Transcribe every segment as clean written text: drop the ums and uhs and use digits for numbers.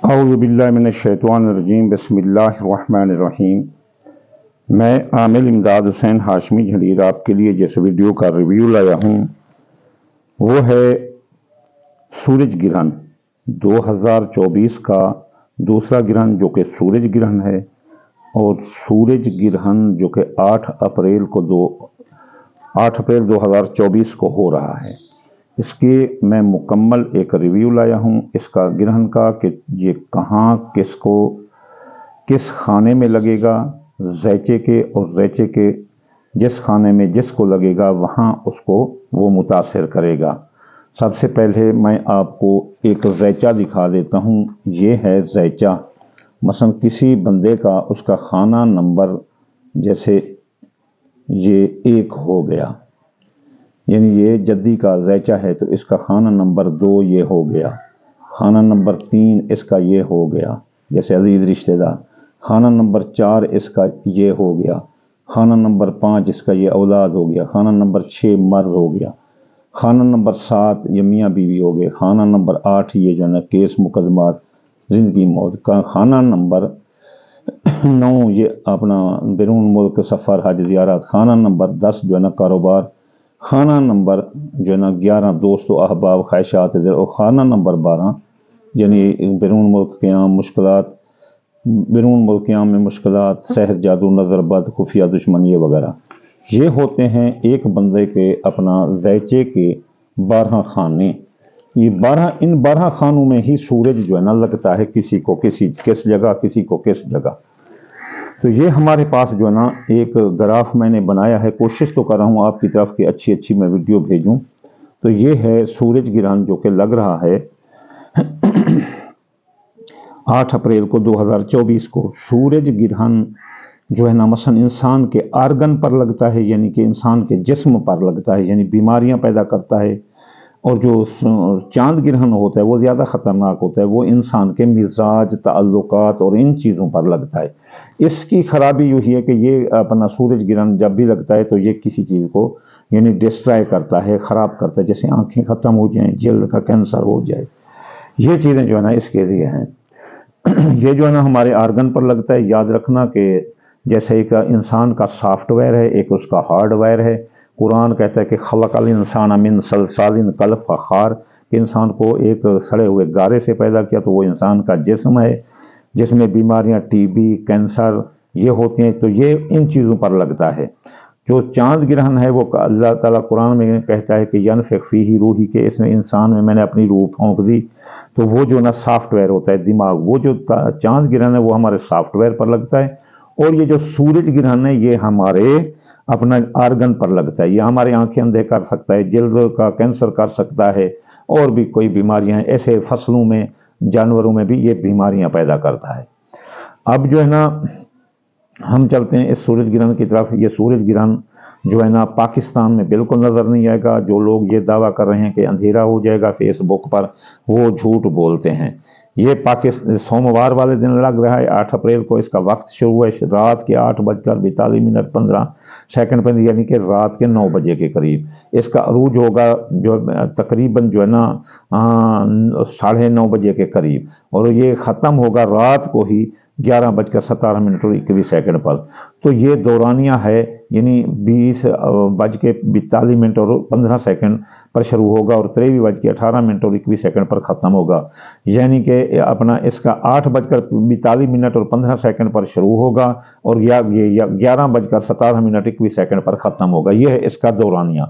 اعوذ باللہ من الشیطان الرجیم بسم اللہ الرحمن الرحیم۔ میں عامل امداد حسین ہاشمی جھنڈیر آپ کے لیے جس ویڈیو کا ریویو لایا ہوں وہ ہے سورج گرہن 2024 کا دوسرا گرہن جو کہ سورج گرہن ہے، اور سورج گرہن جو کہ 8 اپریل 2024 کو ہو رہا ہے۔ اس کے میں مکمل ایک ریویو لایا ہوں اس کا گرہن کا کہ یہ کہاں کس خانے میں لگے گا، زیچے کے، اور زیچے کے جس خانے میں جس کو لگے گا وہاں اس کو وہ متاثر کرے گا۔ سب سے پہلے میں آپ کو ایک زیچہ دکھا دیتا ہوں۔ یہ ہے زیچہ، مثلا کسی بندے کا اس کا خانہ نمبر جیسے یہ 1 ہو گیا، یعنی یہ جدی کا زیچہ ہے تو اس کا خانہ نمبر 2 یہ ہو گیا، خانہ نمبر 3 اس کا یہ ہو گیا جیسے عزیز رشتہ دار، خانہ نمبر 4 اس کا یہ ہو گیا، خانہ نمبر 5 اس کا یہ اولاد ہو گیا، خانہ نمبر 6 مرد ہو گیا، خانہ نمبر 7 یہ میاں بیوی ہو گئے، خانہ نمبر 8 یہ جو ہے نا کیس مقدمات زندگی موت کا، خانہ نمبر 9 یہ اپنا بیرون ملک سفر حج زیارت، خانہ نمبر 10 جو ہے نا کاروبار، خانہ نمبر جو ہے نا 11 دوست و احباب خواہشات دل، اور خانہ نمبر 12 یعنی بیرون ملک قیام مشکلات، بیرون ملک قیام میں مشکلات، سحر جادو نظر بد خفیہ دشمن یہ وغیرہ، یہ ہوتے ہیں ایک بندے کے اپنا زیچے کے 12 خانے۔ یہ 12 خانوں میں ہی سورج جو ہے نا لگتا ہے، کسی کو کس جگہ، کسی کو کس جگہ۔ تو یہ ہمارے پاس جو ہے نا ایک گراف میں نے بنایا ہے، کوشش تو کر رہا ہوں آپ کی طرف کہ اچھی میں ویڈیو بھیجوں۔ تو یہ ہے سورج گرہن جو کہ لگ رہا ہے 8 اپریل کو 2024 کو۔ سورج گرہن جو ہے نا مثلا انسان کے آرگن پر لگتا ہے، یعنی کہ انسان کے جسم پر لگتا ہے، یعنی بیماریاں پیدا کرتا ہے، اور جو چاند گرہن ہوتا ہے وہ زیادہ خطرناک ہوتا ہے، وہ انسان کے مزاج، تعلقات اور ان چیزوں پر لگتا ہے۔ اس کی خرابی یہی ہے کہ یہ اپنا سورج گرہن جب بھی لگتا ہے تو یہ کسی چیز کو یعنی ڈسٹرائے کرتا ہے، خراب کرتا ہے، جیسے آنکھیں ختم ہو جائیں، جلد کا کینسر ہو جائے، یہ چیزیں جو ہے نا اس کے لیے ہیں۔ یہ جو ہے نا ہمارے آرگن پر لگتا ہے۔ یاد رکھنا کہ جیسے ایک انسان کا سافٹ ویئر ہے، ایک اس کا ہارڈ ویئر ہے۔ قرآن کہتا ہے کہ خلق الانسان من صلصال کالفخار، کہ انسان کو ایک سڑے ہوئے گارے سے پیدا کیا، تو وہ انسان کا جسم ہے جس میں بیماریاں ٹی بی، کینسر یہ ہوتی ہیں، تو یہ ان چیزوں پر لگتا ہے۔ جو چاند گرہن ہے وہ اللہ تعالیٰ قرآن میں کہتا ہے کہ ینفخ فیہ روحی، کہ اس میں انسان میں نے اپنی روح پھونک دی، تو وہ جو نا سافٹ ویئر ہوتا ہے دماغ، وہ جو چاند گرہن ہے وہ ہمارے سافٹ ویئر پر لگتا ہے، اور یہ جو سورج گرہن ہے یہ ہمارے اپنا آرگن پر لگتا ہے۔ یہ ہمارے آنکھیں اندھے کر سکتا ہے، جلد کا کینسر کر سکتا ہے، اور بھی کوئی بیماریاں ہیں، ایسے فصلوں میں، جانوروں میں بھی یہ بیماریاں پیدا کرتا ہے۔ اب جو ہے نا ہم چلتے ہیں اس سورج گرہن کی طرف۔ یہ سورج گرہن جو ہے نا پاکستان میں بالکل نظر نہیں آئے گا۔ جو لوگ یہ دعویٰ کر رہے ہیں کہ اندھیرا ہو جائے گا فیس بک پر، وہ جھوٹ بولتے ہیں۔ یہ سوموار والے دن لگ رہا ہے 8 اپریل کو۔ اس کا وقت شروع ہے رات کے 8:42:15 پر، یعنی کہ رات کے 9 بجے کے قریب۔ اس کا عروج ہوگا جو تقریباً جو ہے نا 9:30 بجے کے قریب، اور یہ ختم ہوگا رات کو ہی 11:17:21 پر۔ تو یہ دورانیہ ہے، یعنی 20:42:15 پر شروع ہوگا اور 23:18:21 پر ختم ہوگا، یعنی کہ اپنا اس کا 8:42:15 پر شروع ہوگا اور 11:17:21 پر ختم ہوگا۔ یہ ہے اس کا دورانیہ۔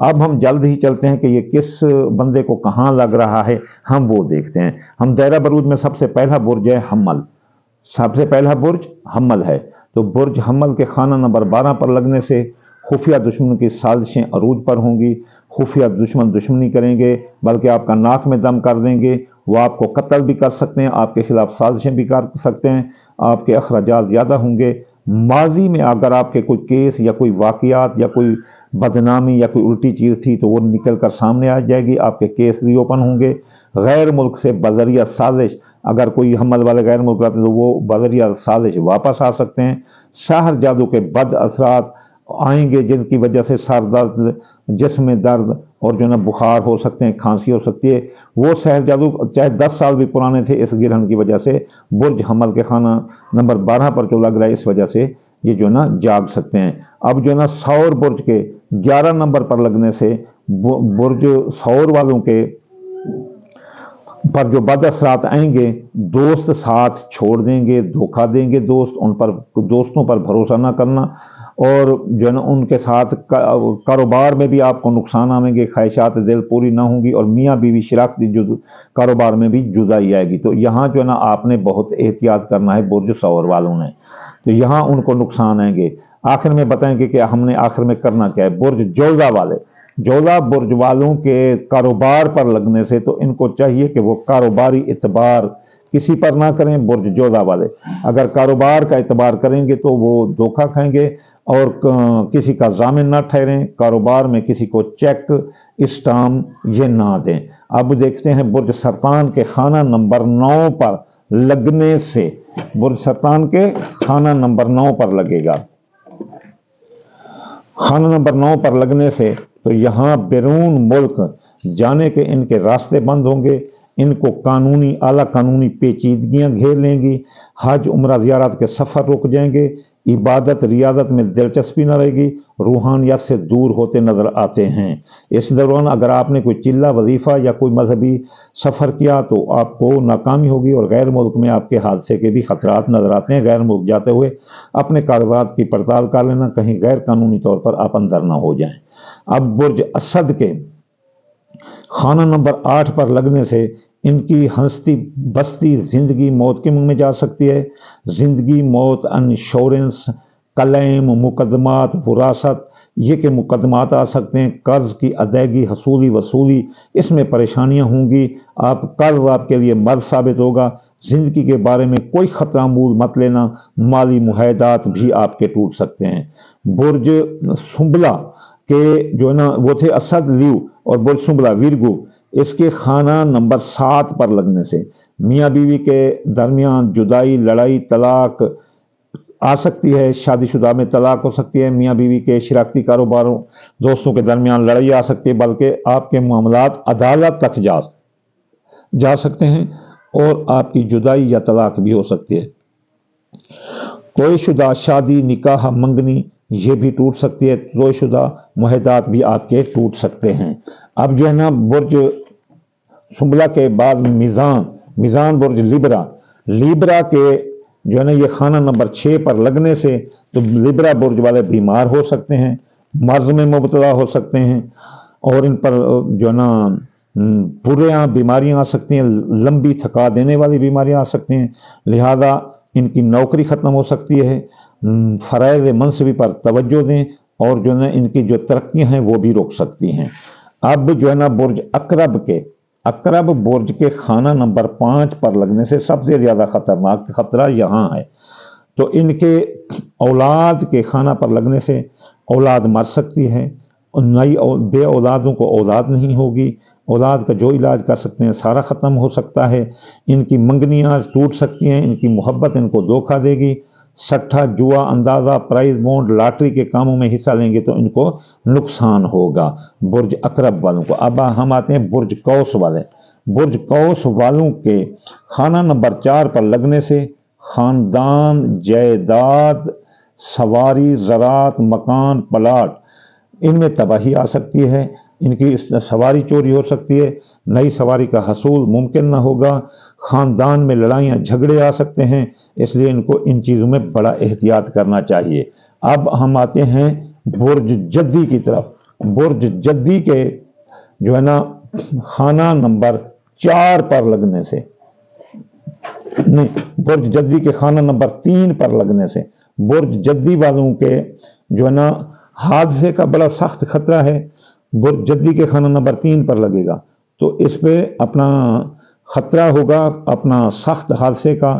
اب ہم جلد ہی چلتے ہیں کہ یہ کس بندے کو کہاں لگ رہا ہے، ہم وہ دیکھتے ہیں۔ ہم دائرہ بروج میں سب سے پہلا برج ہے حمل، سب سے پہلا برج حمل ہے۔ تو برج حمل کے خانہ نمبر 12 پر لگنے سے خفیہ دشمن کی سازشیں عروج پر ہوں گی۔ خفیہ دشمن دشمنی کریں گے، بلکہ آپ کا ناک میں دم کر دیں گے، وہ آپ کو قتل بھی کر سکتے ہیں، آپ کے خلاف سازشیں بھی کر سکتے ہیں، آپ کے اخراجات زیادہ ہوں گے۔ ماضی میں اگر آپ کے کوئی کیس یا کوئی واقعات یا کوئی بدنامی یا کوئی الٹی چیز تھی تو وہ نکل کر سامنے آ جائے گی، آپ کے کیس ری اوپن ہوں گے۔ غیر ملک سے بذریعہ سازش، اگر کوئی حمل والے غیر ملک آتے ہیں تو وہ بذریعہ سازش واپس آ سکتے ہیں۔ سحر جادو کے بد اثرات آئیں گے جن کی وجہ سے سر درد، जिस्म में दर्द और जो है ना बुखार हो सकते हैं, खांसी हो सकती है। वो सहर जादू चाहे 10 साल भी पुराने थे, इस गिरहन की वजह से बुर्ज हमल के खाना नंबर 12 पर जो लग रहा है, इस वजह से ये जो है ना जाग सकते हैं। अब जो है ना सौर बुर्ज के 11 नंबर पर लगने से बुर्ज सौर वालों के पर जो बद असरात आएंगे, दोस्त साथ छोड़ देंगे, धोखा देंगे, दोस्तों पर भरोसा ना करना, और जो है ना उनके साथ कारोबार में भी आपको नुकसान आएंगे, ख्वाहिशात दिल पूरी ना होंगी, और मियाँ बीवी शराकती कारोबार में भी जुदाई आएगी। तो यहाँ जो है ना आपने बहुत एहतियात करना है बुर्ज सौर वालों ने, तो यहाँ उनको नुकसान आएंगे। आखिर में बताएंगे कि हमने आखिर में करना क्या है। बुर्ज जोधा वाले, जोधा बुर्ज वालों के कारोबार पर लगने से तो इनको चाहिए कि वो कारोबारी इतबार किसी पर ना करें। बुर्ज जोधा वाले अगर कारोबार का इतबार करेंगे तो वो धोखा खाएंगे और किसी का जामिन ना ठहरें, कारोबार में किसी को चेक स्टाम्प ये ना दें। अब देखते हैं बुर्ज सरतान के खाना नंबर 9 पर लगने से, बुर्ज सरतान के खाना नंबर 9 पर लगेगा। खाना नंबर 9 पर लगने से तो यहाँ बैरून मुल्क जाने के इनके रास्ते बंद होंगे, इनको कानूनी आला कानूनी पेचीदगियाँ घेर लेंगी, हज उम्रा ज़ियारत के सफ़र रुक जाएंगे, इबादत रियादत में दिलचस्पी न रहेगी, रूहानियत से दूर होते नज़र आते हैं। इस दौरान अगर आपने कोई चिल्ला वजीफ़ा या कोई मजहबी सफ़र किया तो आपको नाकामी होगी, और गैर मुल्क में आपके हादसे के भी खतरात नज़र आते हैं। गैर मुल्क जाते हुए अपने कागजात की पड़ताल कर लेना, कहीं गैर कानूनी तौर पर आप अंदर ना हो जाएं। अब बुर्ज असद के खाना नंबर 8 पर लगने से इनकी हंसती बसती जिंदगी मौत के मुंह में जा सकती है। जिंदगी मौत, इंश्योरेंस, क्लेम, मुकदमात, विरासत, ये के मुकदमात आ सकते हैं। कर्ज की अदायगी, हसूली वसूली, इसमें परेशानियां होंगी। आप कर्ज आपके लिए मर्ज साबित होगा। जिंदगी के बारे में कोई खतरा मूल मत लेना, माली मुआहदात भी आपके टूट सकते हैं। बुर्ज सुंबला के जो है ना वो थे असद, ल्यू, और बुर्ज सुंबला विरगु, इसके खाना नंबर 7 पर लगने से मियाँ बीवी के दरमियान जुदाई, लड़ाई, तलाक आ सकती है। शादीशुदा में तलाक हो सकती है। मियाँ बीवी के शराकती कारोबारों, दोस्तों के दरमियान लड़ाई आ सकती है, बल्कि आपके मामलात अदालत तक जा सकते हैं, और आपकी जुदाई या तलाक भी हो सकती है। तोयशुदा शादी, निकाह, मंगनी ये भी टूट सकती है। तोयशुदा मुआहदात भी आपके टूट सकते हैं। अब जो है ना बुर्ज सुंबला के बाद मीज़ान बुर्ज लिब्रा के जो है ना ये खाना नंबर 6 पर लगने से तो लिब्रा बुर्ज वाले बीमार हो सकते हैं, मर्ज में मुबतला हो सकते हैं, और इन पर जो है ना बुरियां बीमारियां आ सकती हैं, लंबी थका देने वाली बीमारियां आ सकती हैं। लिहाजा इनकी नौकरी ख़त्म हो सकती है। फ़राइज़ मनसबी पर तवज्जो दें, और जो है ना इनकी जो तरक्कियां हैं वो भी रुक सकती हैं। अब जो है ना बुर्ज अकरब बुर्ज के खाना नंबर 5 पर लगने से सबसे ज़्यादा खतरनाक खतरा यहाँ है। तो इनके औलाद के खाना पर लगने से औलाद मर सकती है, और नई बे औलादों को औलाद नहीं होगी। औलाद का जो इलाज कर सकते हैं सारा ख़त्म हो सकता है। इनकी मंगनियाँ टूट सकती हैं, इनकी मोहब्बत इनको धोखा देगी। सट्टा, जुआ, अंदाज़ा, प्राइज बॉन्ड, लॉटरी के कामों में हिस्सा लेंगे तो इनको नुकसान होगा बुर्ज अकरब वालों को। अब हम आते हैं बुर्ज कौस वाले। बुर्ज कौस वालों के खाना नंबर 4 पर लगने से ख़ानदान, जायदाद, सवारी, ज़रात, मकान, प्लाट, इनमें तबाही आ सकती है। इनकी सवारी चोरी हो सकती है, नई सवारी का हसूल मुमकिन न होगा। ख़ानदान में लड़ाइयाँ झगड़े आ सकते हैं, इसलिए इनको इन चीज़ों में बड़ा एहतियात करना चाहिए। अब हम आते हैं बुर्ज जद्दी की तरफ। बुर्ज जद्दी के जो है ना खाना नंबर 4 पर लगने से, नहीं, बुर्ज जद्दी के खाना नंबर 3 पर लगने से बुर्ज जद्दी वालों के जो है ना हादसे का बड़ा सख्त खतरा है। बुर्ज जद्दी के खाना नंबर 3 पर लगेगा तो इस पे अपना खतरा होगा, अपना सख्त हादसे का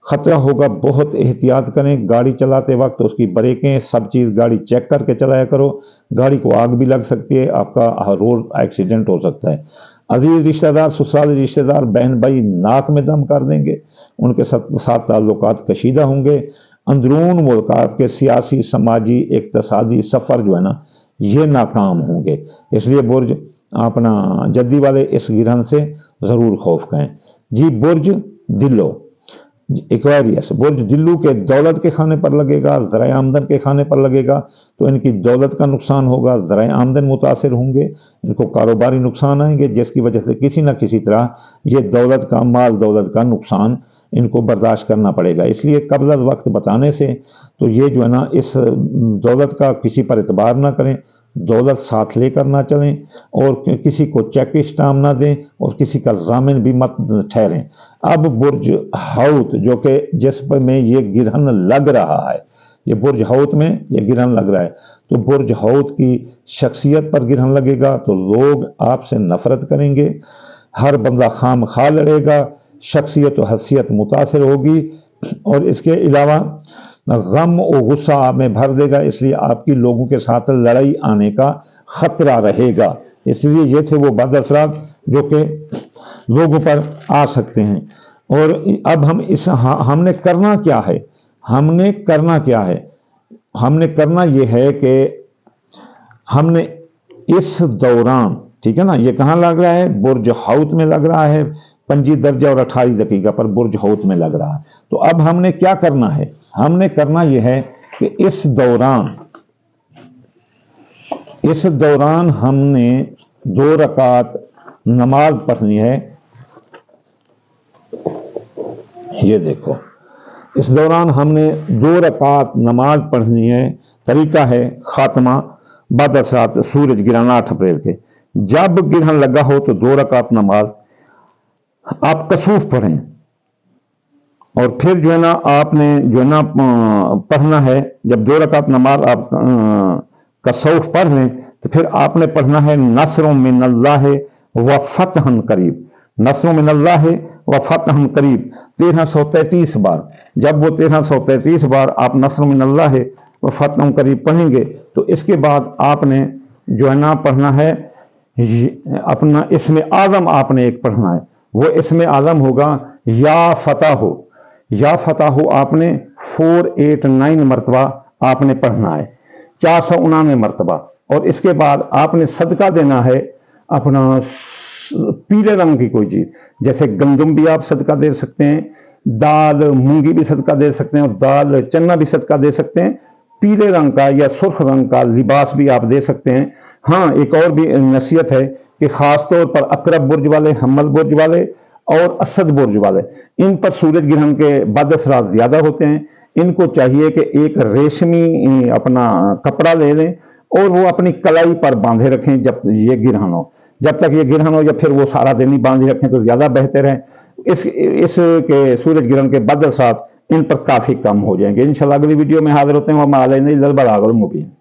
खतरा होगा। बहुत एहतियात करें गाड़ी चलाते वक्त, उसकी ब्रेकें सब चीज़ गाड़ी चेक करके चलाया करो। गाड़ी को आग भी लग सकती है, आपका रोड एक्सीडेंट हो सकता है। अजीज रिश्तेदार, ससुराली रिश्तेदार, बहन भाई नाक में दम कर देंगे, उनके साथ ताल्लुकात कशीदा होंगे। अंदरून मुल्क आपके सियासी, समाजी, इक्तसादी सफ़र जो है ना ये नाकाम होंगे। इसलिए बुर्ज अपना जद्दी वाले इस गिरहन से ज़रूर खौफ करें जी। बुर्ज दिल्लो एक्वेरियस, बुर्ज दिल्लू के दौलत के खाने पर लगेगा, ज़राए आमदन के खाने पर लगेगा, तो इनकी दौलत का नुकसान होगा, ज़राए आमदन मुतासर होंगे, इनको कारोबारी नुकसान आएंगे, जिसकी वजह से किसी न किसी तरह ये दौलत का, माल दौलत का नुकसान इनको बर्दाश्त करना पड़ेगा। इसलिए कब्ल अज़ वक्त बताने से तो ये जो है ना, इस दौलत का किसी पर एतबार ना करें, दौलत साथ लेकर ना चलें, और किसी को चेक स्टाम्प ना दें, और किसी का जामिन भी मत ठहरें। अब बुर्ज हौत जो कि जिस पर में ये गिरहन लग रहा है, ये बुर्ज हौत में ये गिरहन लग रहा है, तो बुर्ज हौत की शख्सियत पर गिरहन लगेगा तो लोग आपसे नफरत करेंगे, हर बंदा खाम खा लड़ेगा, शख्सियत और हसीयत मुतासर होगी, और इसके अलावा गम और गुस्सा आप में भर देगा। इसलिए आपकी लोगों के साथ लड़ाई आने का खतरा रहेगा। इसलिए ये थे वो बद असरात जो कि लोगों पर आ सकते हैं। और अब हमने करना क्या है, हमने करना क्या है, हमने करना ये है कि हमने इस दौरान, ठीक है ना, ये कहाँ लग रहा है, बुर्ज हौत में लग रहा है, 25 दर्जा और 28 दकीका पर बुर्ज हौत में लग रहा है। तो अब हमने क्या करना है, हमने करना यह है कि इस दौरान हमने 2 रकात नमाज पढ़नी है। ये देखो, इस दौरान हमने 2 रकात नमाज पढ़नी है। तरीका है खात्मा बाद असरात सूरज गिराना 8 अप्रैल के। जब गिरहन लगा हो तो 2 रकात नमाज आप कसूफ पढ़ें, और फिर जो है ना आपने जो है ना पढ़ना है, जब 2 रकात नमाज आप कसूफ पढ़ लें तो फिर आपने पढ़ना है नस्र मिनल्लाह व फतहन करीब, नस्र मिनल्लाह व फतहन करीब 1333 बार। जब वो 1333 बार आप नस्र मिनल्लाह व फतहन करीब पढ़ेंगे तो इसके बाद आपने जो है ना पढ़ना है अपना इसमें आज़म, आपने एक पढ़ना है, वो इसमें आज़म होगा या फतह हो, या फतह हो आपने 489 मरतबा आपने पढ़ना है, 499 मरतबा। और इसके बाद आपने सदका देना है अपना पीले रंग की कोई चीज़, जैसे गंदम भी आप सदका दे सकते हैं, दाल मूंगी भी सदका दे सकते हैं, और दाल चना भी सदका दे सकते हैं। पीले रंग का या सुर्ख रंग का लिबास भी आप दे सकते हैं। हाँ, एक और भी नसीहत है कि ख़ास तौर पर अकरब बुर्ज वाले, हम्मल बुर्ज वाले और असद बुर्ज वाले, इन पर सूरज ग्रहण के बद असरात ज़्यादा होते हैं। इनको चाहिए कि एक रेशमी अपना कपड़ा ले लें और वो अपनी कलाई पर बांधे रखें जब ये गिरहन हो, जब तक ये गिरहन हो, या फिर वो सारा दिन ही बांधे रखें तो ज़्यादा बेहतर है। इसके सूरज ग्रहण के बद असरात इन पर काफ़ी कम हो जाएंगे। इंशाल्लाह अगली वीडियो में हाजिर होते हैं। वमा अलैना इल्लल बलागुल मुबीन।